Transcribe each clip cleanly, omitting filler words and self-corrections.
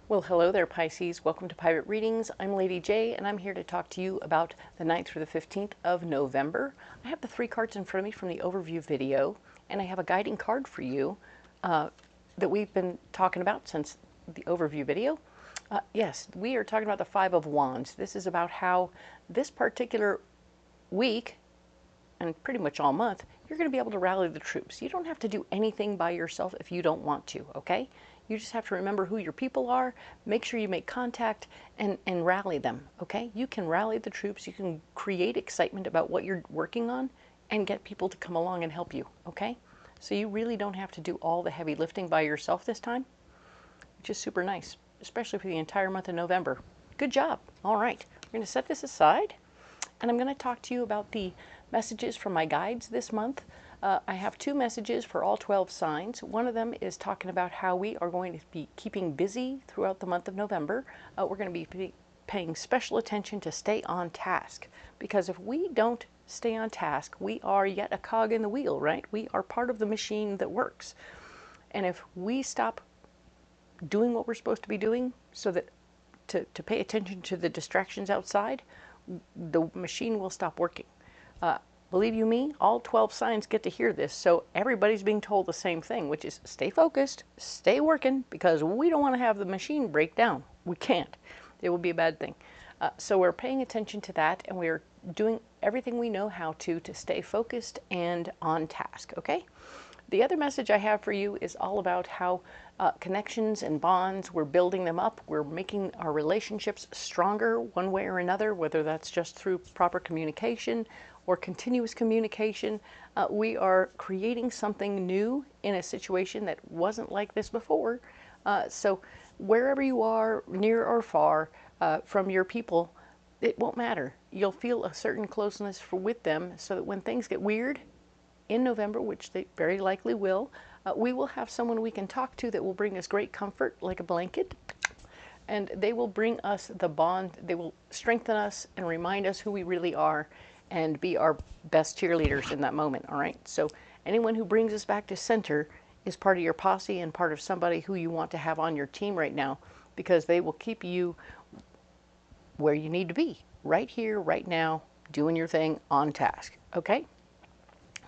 Well, hello there, Pisces. Welcome to Private Readings. I'm Lady J, and I'm here to talk to you about the 9th through the 15th of November. I have the 3 cards in front of me from the overview video, and I have a guiding card for you that we've been talking about since the overview video. Yes, we are talking about the 5 of Wands. This is about how this particular week, and pretty much all month, you're going to be able to rally the troops. You don't have to do anything by yourself if you don't want to, okay? You just have to remember who your people are, make sure you make contact, and rally them, okay? You can rally the troops, you can create excitement about what you're working on, and get people to come along and help you, okay? So you really don't have to do all the heavy lifting by yourself this time, which is super nice, especially for the entire month of November. Good job. All right, we're going to set this aside, and I'm going to talk to you about the messages from my guides this month. I have 2 messages for all 12 signs. One of them is talking about how we are going to be keeping busy throughout the month of November. We're going to be paying special attention to stay on task, because if we don't stay on task, we are yet a cog in the wheel, right? We are part of the machine that works. And if we stop doing what we're supposed to be doing so that to pay attention to the distractions outside, the machine will stop working. Believe you me, all 12 signs get to hear this, so everybody's being told the same thing, which is stay focused, stay working, because we don't want to have the machine break down. We can't. It would be a bad thing. So we're paying attention to that, and we're doing everything we know how to stay focused and on task, okay? The other message I have for you is all about how connections and bonds, we're building them up. We're making our relationships stronger one way or another, whether that's just through proper communication or continuous communication. We are creating something new in a situation that wasn't like this before. So wherever you are, near or far from your people, it won't matter. You'll feel a certain closeness with them, so that when things get weird in November, which they very likely will, we will have someone we can talk to that will bring us great comfort, like a blanket, and they will bring us the bond. They will strengthen us and remind us who we really are and be our best cheerleaders in that moment, all right? So anyone who brings us back to center is part of your posse and part of somebody who you want to have on your team right now, because they will keep you where you need to be, right here, right now, doing your thing on task, okay?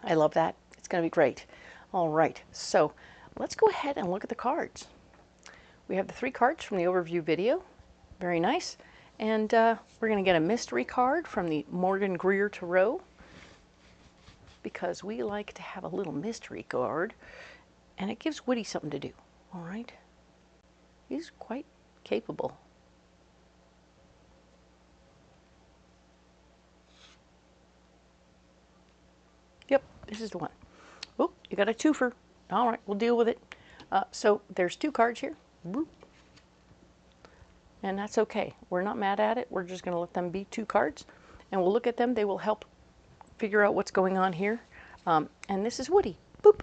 I love that. It's going to be great. All right, so let's go ahead and look at the cards. We have the 3 cards from the overview video. Very nice. And we're going to get a mystery card from the Morgan-Greer Tarot, because we like to have a little mystery card, and it gives Woody something to do. All right. He's quite capable. Yep, this is the one. Oh, you got a twofer. All right, we'll deal with it. So there's 2 cards here. And that's okay. We're not mad at it. We're just going to let them be 2 cards, and we'll look at them. They will help figure out what's going on here. And this is Woody. Boop.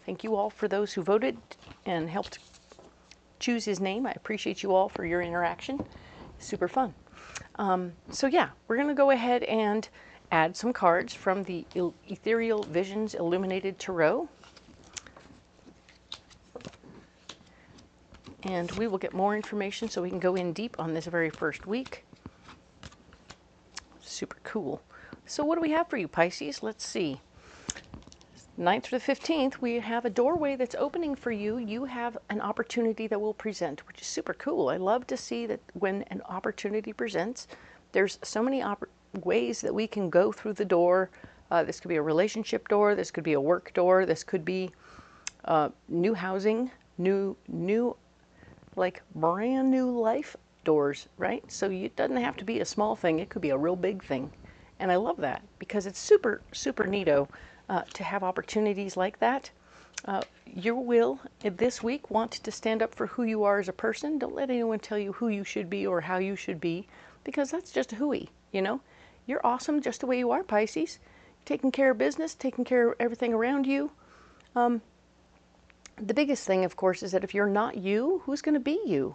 Thank you all for those who voted and helped choose his name. I appreciate you all for your interaction. Super fun. So yeah, we're going to go ahead and add some cards from the Etherial Visions Illuminated Tarot. And we will get more information so we can go in deep on this very first week. Super cool. So what do we have for you, Pisces? Let's see. 9th through the 15th, we have a doorway that's opening for you. You have an opportunity that will present, which is super cool. I love to see that when an opportunity presents, there's so many ways that we can go through the door. This could be a relationship door. This could be a work door. This could be new housing, like brand new life doors, right? So it doesn't have to be a small thing. It could be a real big thing. And I love that, because it's super, super neato to have opportunities like that. You will, this week, want to stand up for who you are as a person. Don't let anyone tell you who you should be or how you should be, because that's just a hooey, you know? You're awesome just the way you are, Pisces. Taking care of business, taking care of everything around you. The biggest thing, of course, is that if you're not you, who's going to be you?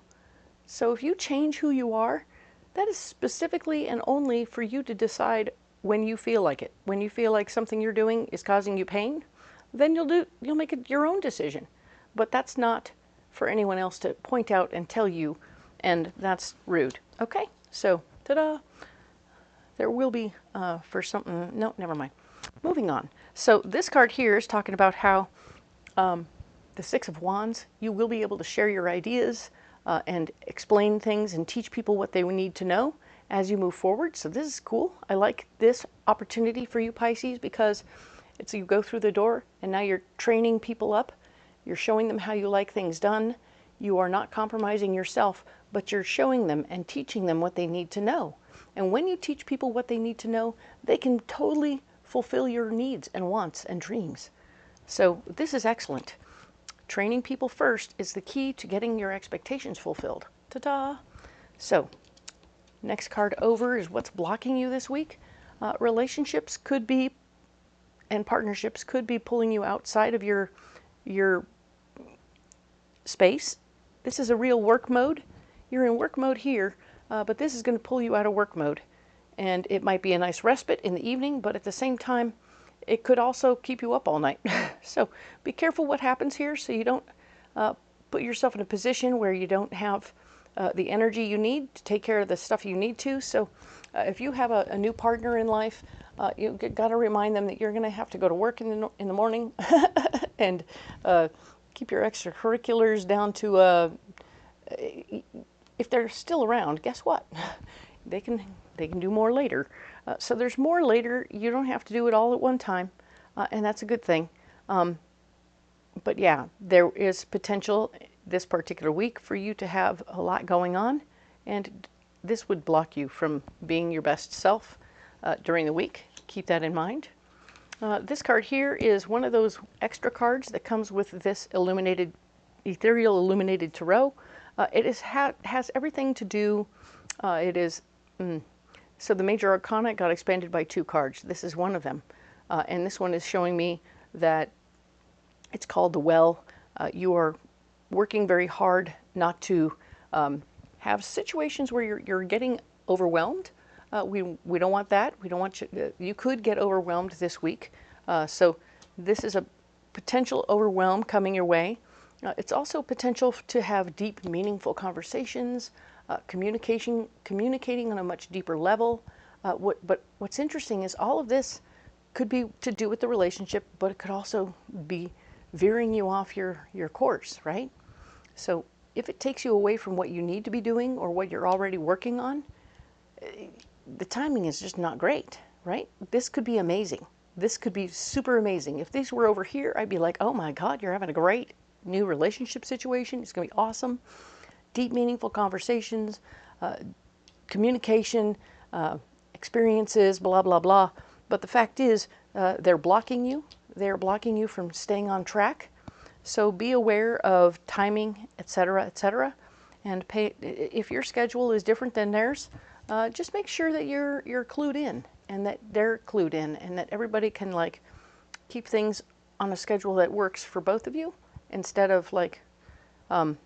So if you change who you are, that is specifically and only for you to decide when you feel like it. When you feel like something you're doing is causing you pain, then you'll make it your own decision. But that's not for anyone else to point out and tell you and that's rude. Okay, so ta-da! There will be for something. No, never mind. Moving on. So this card here is talking about how the Six of Wands, you will be able to share your ideas and explain things and teach people what they need to know as you move forward. So this is cool. I like this opportunity for you, Pisces, because it's you go through the door and now you're training people up. You're showing them how you like things done. You are not compromising yourself, but you're showing them and teaching them what they need to know. And when you teach people what they need to know, they can totally fulfill your needs and wants and dreams. So this is excellent. Training people first is the key to getting your expectations fulfilled. Ta-da! So, next card over is what's blocking you this week. Relationships could be, and partnerships could be pulling you outside of your space. This is a real work mode. You're in work mode here, but this is going to pull you out of work mode. And it might be a nice respite in the evening, but at the same time, it could also keep you up all night. So be careful what happens here so you don't put yourself in a position where you don't have the energy you need to take care of the stuff you need to. So if you have a new partner in life, you got to remind them that you're going to have to go to work in the morning and keep your extracurriculars down to, if they're still around, guess what? They can do more later. So there's more later. You don't have to do it all at one time, and that's a good thing. But yeah, there is potential this particular week for you to have a lot going on, and this would block you from being your best self during the week. Keep that in mind. This card here is one of those extra cards that comes with this illuminated, ethereal illuminated tarot. It has everything to do, so the major arcana got expanded by 2 cards. This is one of them. And this one is showing me that it's called the Well. You are working very hard not to have situations where you're getting overwhelmed. We don't want that. We don't want you. You could get overwhelmed this week. So this is a potential overwhelm coming your way. It's also potential to have deep, meaningful conversations, communicating on a much deeper level. But what's interesting is all of this could be to do with the relationship, but it could also be veering you off your course, right? So if it takes you away from what you need to be doing or what you're already working on, the timing is just not great, right? This could be amazing. This could be super amazing. If these were over here, I'd be like, oh my God, you're having a great new relationship situation. It's going to be awesome. Deep, meaningful conversations, communication, experiences, blah, blah, blah. But the fact is, they're blocking you. They're blocking you from staying on track. So be aware of timing, etc., etc. And if your schedule is different than theirs, just make sure that you're clued in and that they're clued in and that everybody can like keep things on a schedule that works for both of you instead of like, and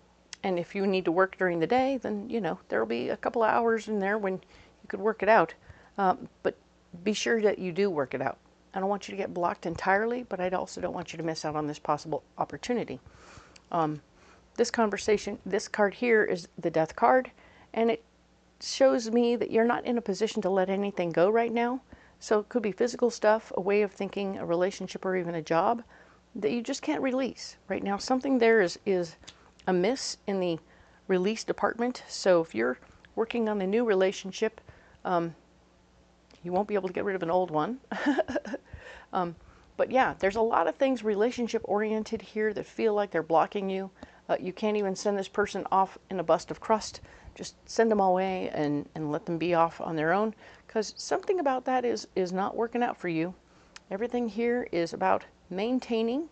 if you need to work during the day, then, you know, there'll be a couple of hours in there when you could work it out. But be sure that you do work it out. I don't want you to get blocked entirely, but I also don't want you to miss out on this possible opportunity. This card here is the Death card, and it shows me that you're not in a position to let anything go right now. So it could be physical stuff, a way of thinking, a relationship, or even a job that you just can't release. Right now, something there is amiss in the release department. So if you're working on a new relationship, you won't be able to get rid of an old one. But yeah, there's a lot of things relationship oriented here that feel like they're blocking you. You can't even send this person off in a bust of crust. Just send them away and let them be off on their own, because something about that is not working out for you. Everything here is about maintaining,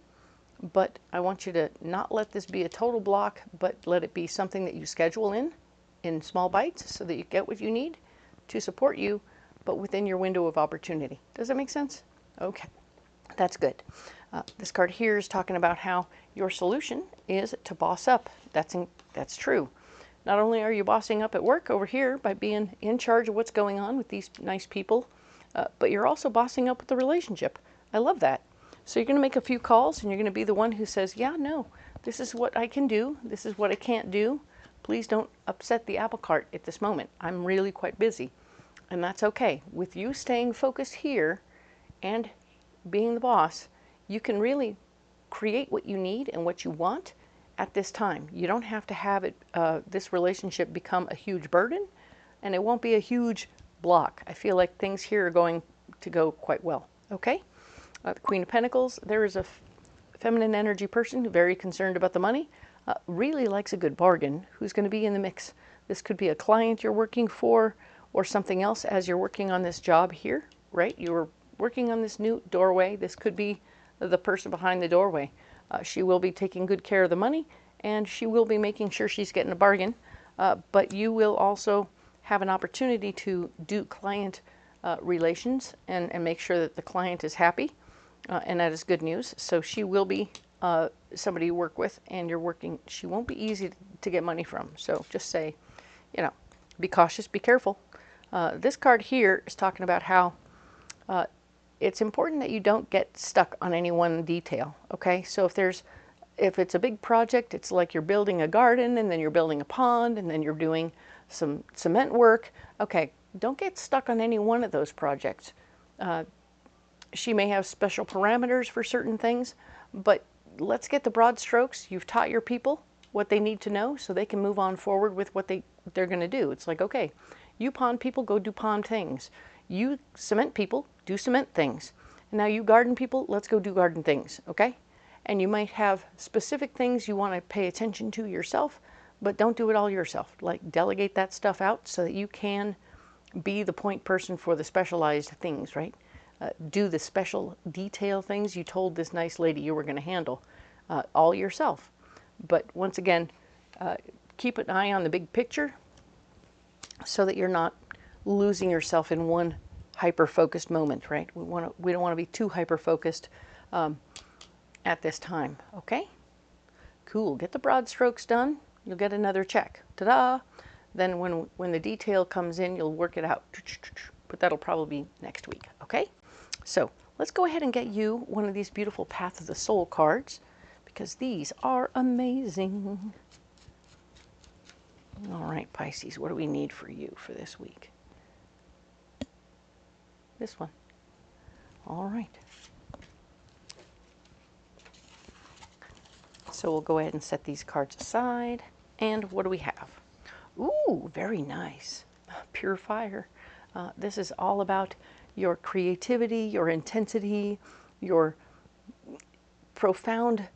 but I want you to not let this be a total block, but let it be something that you schedule in small bites so that you get what you need to support you, but within your window of opportunity. Does that make sense? Okay, that's good. This card here is talking about how your solution is to boss up. That's true. Not only are you bossing up at work over here by being in charge of what's going on with these nice people, but you're also bossing up with the relationship. I love that. So you're going to make a few calls and you're going to be the one who says, yeah, no, this is what I can do. This is what I can't do. Please don't upset the apple cart at this moment. I'm really quite busy. And that's okay. With you staying focused here and being the boss, you can really create what you need and what you want at this time. You don't have to have it, this relationship become a huge burden, and it won't be a huge block. I feel like things here are going to go quite well. Okay? The Queen of Pentacles, there is a feminine energy person very concerned about the money, really likes a good bargain, who's going to be in the mix. This could be a client you're working for or something else as you're working on this job here, right? You're working on this new doorway. This could be the person behind the doorway. She will be taking good care of the money, and she will be making sure she's getting a bargain, but you will also have an opportunity to do client relations and make sure that the client is happy, and that is good news. So she will be somebody you work with, and you're working. She won't be easy to get money from. So just say, you know, be cautious, be careful. This card here is talking about how it's important that you don't get stuck on any one detail. Okay, so if it's a big project, it's like you're building a garden, and then you're building a pond, and then you're doing some cement work. Okay, don't get stuck on any one of those projects. She may have special parameters for certain things, but let's get the broad strokes. You've taught your people what they need to know so they can move on forward with what they're going to do. It's like, okay, you pond people, go do pond things. You cement people, do cement things. And now you garden people, let's go do garden things, okay? And you might have specific things you want to pay attention to yourself, but don't do it all yourself. Like, delegate that stuff out so that you can be the point person for the specialized things, right? Do the special detail things you told this nice lady you were going to handle all yourself. But once again, keep an eye on the big picture so that you're not losing yourself in one hyper-focused moment, right? We don't want to be too hyper-focused at this time, okay? Cool. Get the broad strokes done. You'll get another check. Ta-da! Then when the detail comes in, you'll work it out. But that'll probably be next week, okay? So let's go ahead and get you one of these beautiful Path of the Soul cards, because these are amazing. All right, Pisces, what do we need for you for this week? This one. All right. So we'll go ahead and set these cards aside. And what do we have? Ooh, very nice. Pure fire. This is all about your creativity, your intensity, your profound,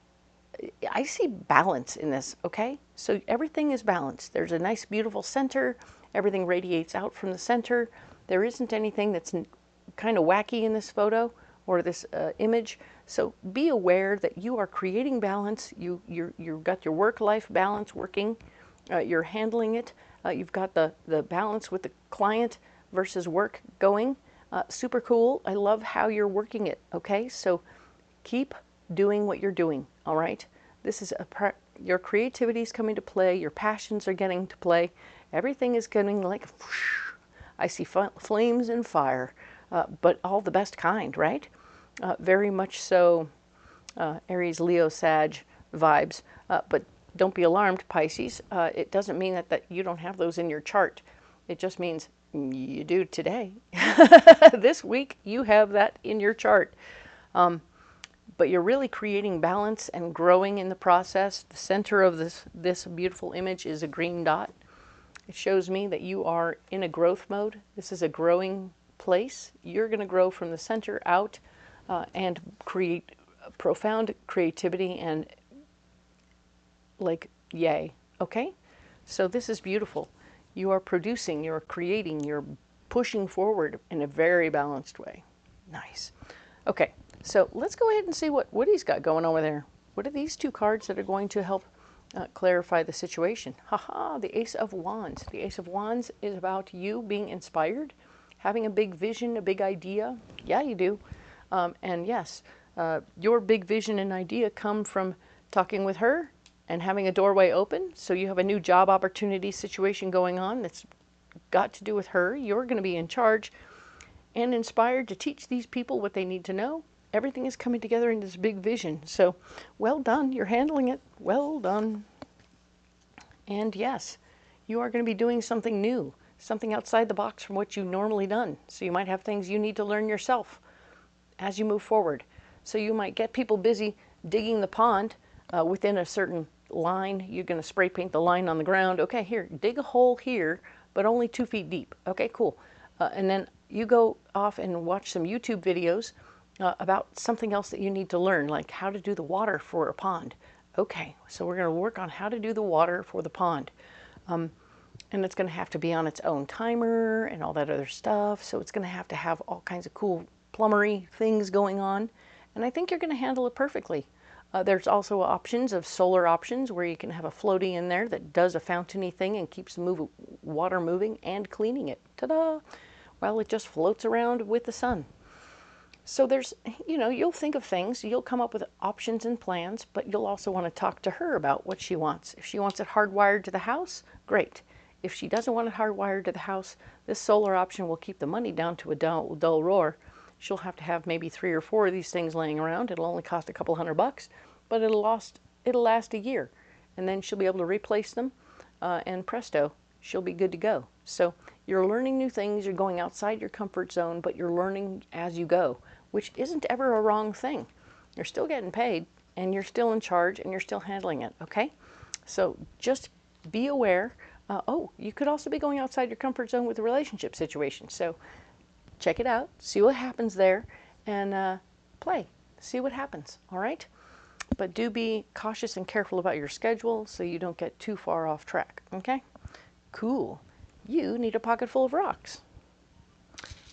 I see balance in this, okay? So everything is balanced. There's a nice, beautiful center. Everything radiates out from the center. There isn't anything that's kind of wacky in this photo or this image. So be aware that you are creating balance. You've got your work-life balance working. You're handling it. You've got the balance with the client versus work going. Super cool. I love how you're working it, okay? So keep doing what you're doing, all right? This is your creativity is coming to play. Your passions are getting to play. Everything is getting like, whoosh. I see flames and fire, but all the best kind, right? Very much so Aries, Leo, Sag vibes, but don't be alarmed, Pisces. It doesn't mean that you don't have those in your chart. It just means you do today. This week, you have that in your chart. But you're really creating balance and growing in the process. The center of this beautiful image is a green dot. It shows me that you are in a growth mode. This is a growing place. You're going to grow from the center out and create profound creativity and like, yay, okay? So this is beautiful. You are producing, you're creating, you're pushing forward in a very balanced way. Nice. Okay, so let's go ahead and see what Woody's got going over there. What are these two cards that are going to help clarify the situation? Haha, the Ace of Wands. The Ace of Wands is about you being inspired, having a big vision, a big idea. Yeah, you do. And yes, your big vision and idea come from talking with her and having a doorway open. So you have a new job opportunity situation going on that's got to do with her. You're going to be in charge and inspired to teach these people what they need to know. Everything is coming together in this big vision. So well done. You're handling it. Well done. And yes, you are going to be doing something new, something outside the box from what you've normally done. So you might have things you need to learn yourself as you move forward. So you might get people busy digging the pond within a certain line. You're going to spray paint the line on the ground. Okay, here, dig a hole here, but only 2 feet deep. Okay, cool. And then you go off and watch some YouTube videos about something else that you need to learn, like how to do the water for a pond. Okay, so we're going to work on how to do the water for the pond. And it's going to have to be on its own timer and all that other stuff. So it's going to have all kinds of cool plumbery things going on. And I think you're going to handle it perfectly. There's also options of solar options where you can have a floaty in there that does a fountainy thing and keeps the water moving and cleaning it. Ta-da! While it just floats around with the sun. So there's, you know, you'll think of things, you'll come up with options and plans, but you'll also want to talk to her about what she wants. If she wants it hardwired to the house, great. If she doesn't want it hardwired to the house, this solar option will keep the money down to a dull roar. She'll have to have maybe 3 or 4 of these things laying around. It'll only cost a couple $100, but it'll last a year. And then she'll be able to replace them, and presto, she'll be good to go. So you're learning new things, you're going outside your comfort zone, but you're learning as you go, which isn't ever a wrong thing. You're still getting paid, and you're still in charge, and you're still handling it, okay? So just be aware. Oh, you could also be going outside your comfort zone with a relationship situation. So check it out, see what happens there, and play. See what happens, all right? But do be cautious and careful about your schedule so you don't get too far off track, okay? Cool. You need a pocket full of rocks.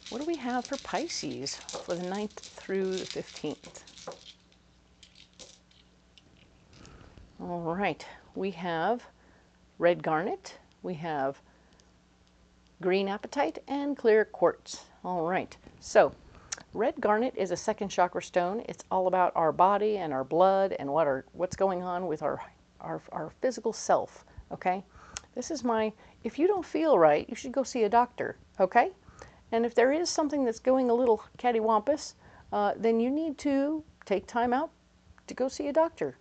What do we have for Pisces for the 9th through the 15th? All right, we have red garnet, we have green apatite, and clear quartz. All right, so red garnet is a 2nd chakra stone. It's all about our body and our blood and what's going on with our physical self, okay? This is if you don't feel right, you should go see a doctor, okay? And if there is something that's going a little cattywampus, then you need to take time out to go see a doctor.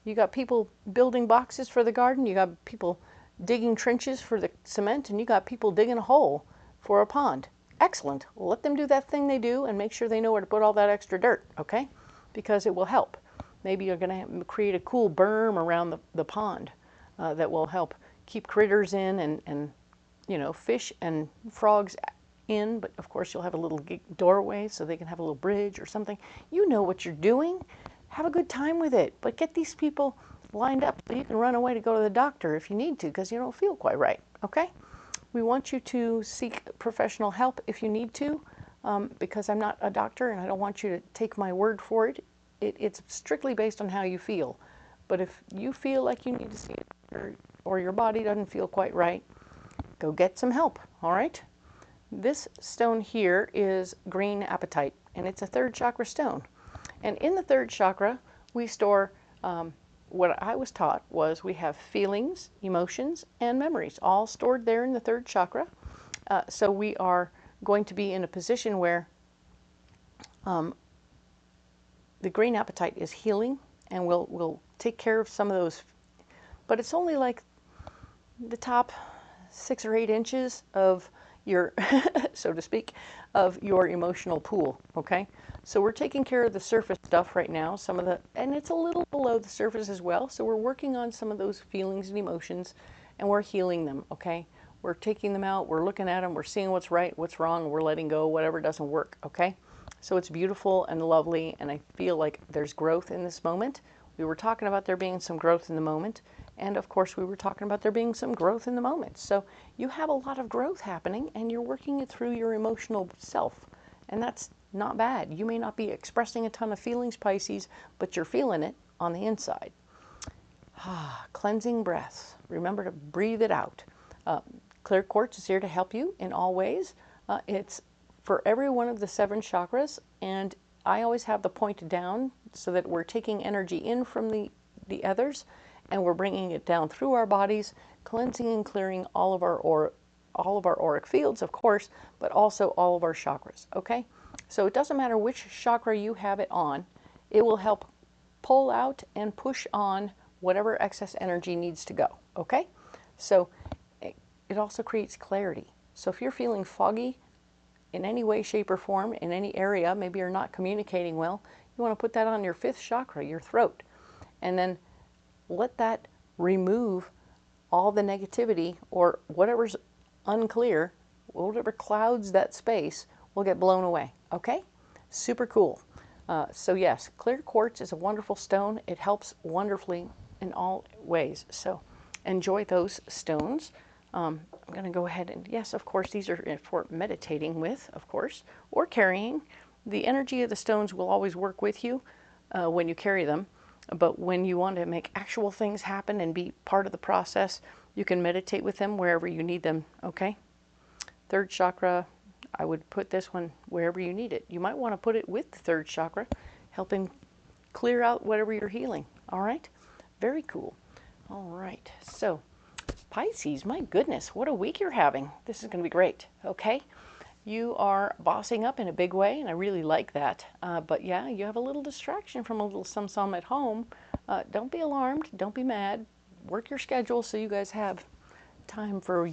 You got people building boxes for the garden, you got people digging trenches for the cement, and you got people digging a hole for a pond. Excellent. Let them do that thing they do and make sure they know where to put all that extra dirt, okay? Because it will help. Maybe you're going to create a cool berm around the pond that will help keep critters in and you know, fish and frogs in, but of course you'll have a little doorway so they can have a little bridge or something. You know what you're doing. Have a good time with it, but get these people lined up so you can run away to go to the doctor if you need to because you don't feel quite right, okay? We want you to seek professional help if you need to, because I'm not a doctor and I don't want you to take my word for it. It's strictly based on how you feel. But if you feel like you need to see it or your body doesn't feel quite right, go get some help, all right? This stone here is green apatite, and it's a 3rd chakra stone. And in the 3rd chakra, we store, what I was taught was we have feelings, emotions, and memories, all stored there in the 3rd chakra. So we are going to be in a position where the green apatite is healing, and we'll take care of some of those. But it's only like the top 6 or 8 inches of your, so to speak, of your emotional pool, okay? So we're taking care of the surface stuff right now, and it's a little below the surface as well, so we're working on some of those feelings and emotions, and we're healing them, okay? We're taking them out, we're looking at them, we're seeing what's right, what's wrong, and we're letting go whatever doesn't work, okay? So it's beautiful and lovely, and I feel like there's growth in this moment. We were talking about there being some growth in the moment, and of course we were talking about there being some growth in the moment. So you have a lot of growth happening, and you're working it through your emotional self, and that's not bad. You may not be expressing a ton of feelings, Pisces, but you're feeling it on the inside. Cleansing breaths. Remember to breathe it out. Clear quartz is here to help you in all ways. It's for every one of the 7 chakras, and I always have the point down so that we're taking energy in from the others, and we're bringing it down through our bodies, cleansing and clearing all of our auric fields, of course, but also all of our chakras, okay? So it doesn't matter which chakra you have it on, it will help pull out and push on whatever excess energy needs to go, okay? So it also creates clarity. So if you're feeling foggy in any way, shape, or form, in any area, maybe you're not communicating well, you want to put that on your 5th chakra, your throat, and then let that remove all the negativity or whatever's unclear, whatever clouds that space will get blown away. Okay? Super cool. So yes, clear quartz is a wonderful stone. It helps wonderfully in all ways. So enjoy those stones. I'm going to go ahead and, yes, of course, these are for meditating with, of course, or carrying. The energy of the stones will always work with you when you carry them. But when you want to make actual things happen and be part of the process, you can meditate with them wherever you need them, okay? 3rd chakra, I would put this one wherever you need it. You might want to put it with the 3rd chakra, helping clear out whatever you're healing, all right? Very cool. All right, so Pisces, my goodness, what a week you're having. This is going to be great, okay? You are bossing up in a big way, and I really like that. But yeah, you have a little distraction from a little some at home. Don't be alarmed. Don't be mad. Work your schedule so you guys have time for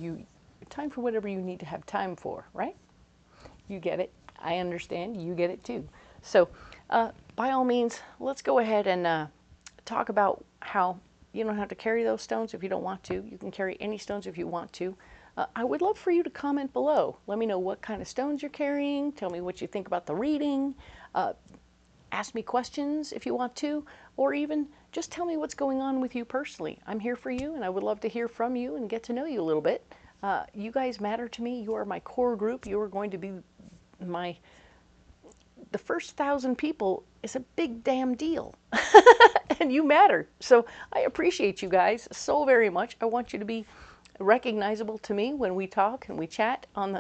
whatever you need to have time for, right? You get it. I understand. You get it too. So by all means, let's go ahead and talk about how you don't have to carry those stones if you don't want to. You can carry any stones if you want to. I would love for you to comment below. Let me know what kind of stones you're carrying. Tell me what you think about the reading. Ask me questions if you want to, or even just tell me what's going on with you personally. I'm here for you, and I would love to hear from you and get to know you a little bit. You guys matter to me. You are my core group. You are going to be the first 1,000 people is a big damn deal. And you matter. So I appreciate you guys so very much. I want you to be recognizable to me when we talk and we chat and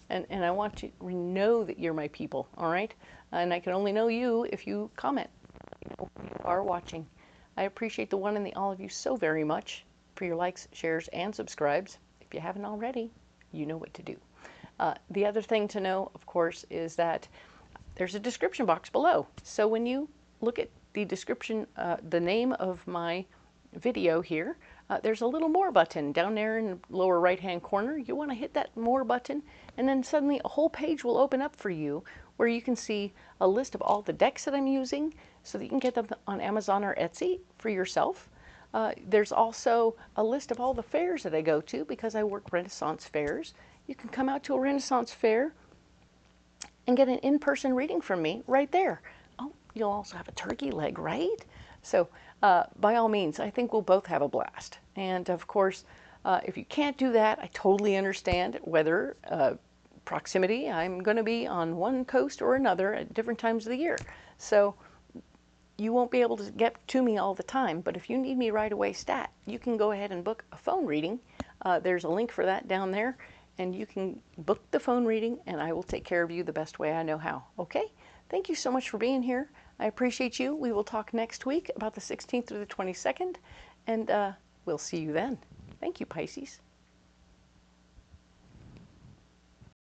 I want you to know that you're my people, all right? And I can only know you if you comment. You are watching. I appreciate the one and the all of you so very much for your likes, shares, and subscribes. If you haven't already, you know what to do. The other thing to know, of course, is that there's a description box below. So when you look at the description, the name of my video here, there's a little more button down there in the lower right hand corner. You want to hit that more button, and then suddenly a whole page will open up for you where you can see a list of all the decks that I'm using so that you can get them on Amazon or Etsy for yourself. There's also a list of all the fairs that I go to because I work Renaissance fairs. You can come out to a Renaissance fair and get an in-person reading from me right there. Oh, you'll also have a turkey leg, right? So by all means, I think we'll both have a blast. And of course, if you can't do that, I totally understand weather, proximity. I'm going to be on one coast or another at different times of the year. So you won't be able to get to me all the time. But if you need me right away stat, you can go ahead and book a phone reading. There's a link for that down there. And you can book the phone reading, and I will take care of you the best way I know how. Okay? Thank you so much for being here. I appreciate you. We will talk next week about the 16th through the 22nd, and we'll see you then. Thank you, Pisces.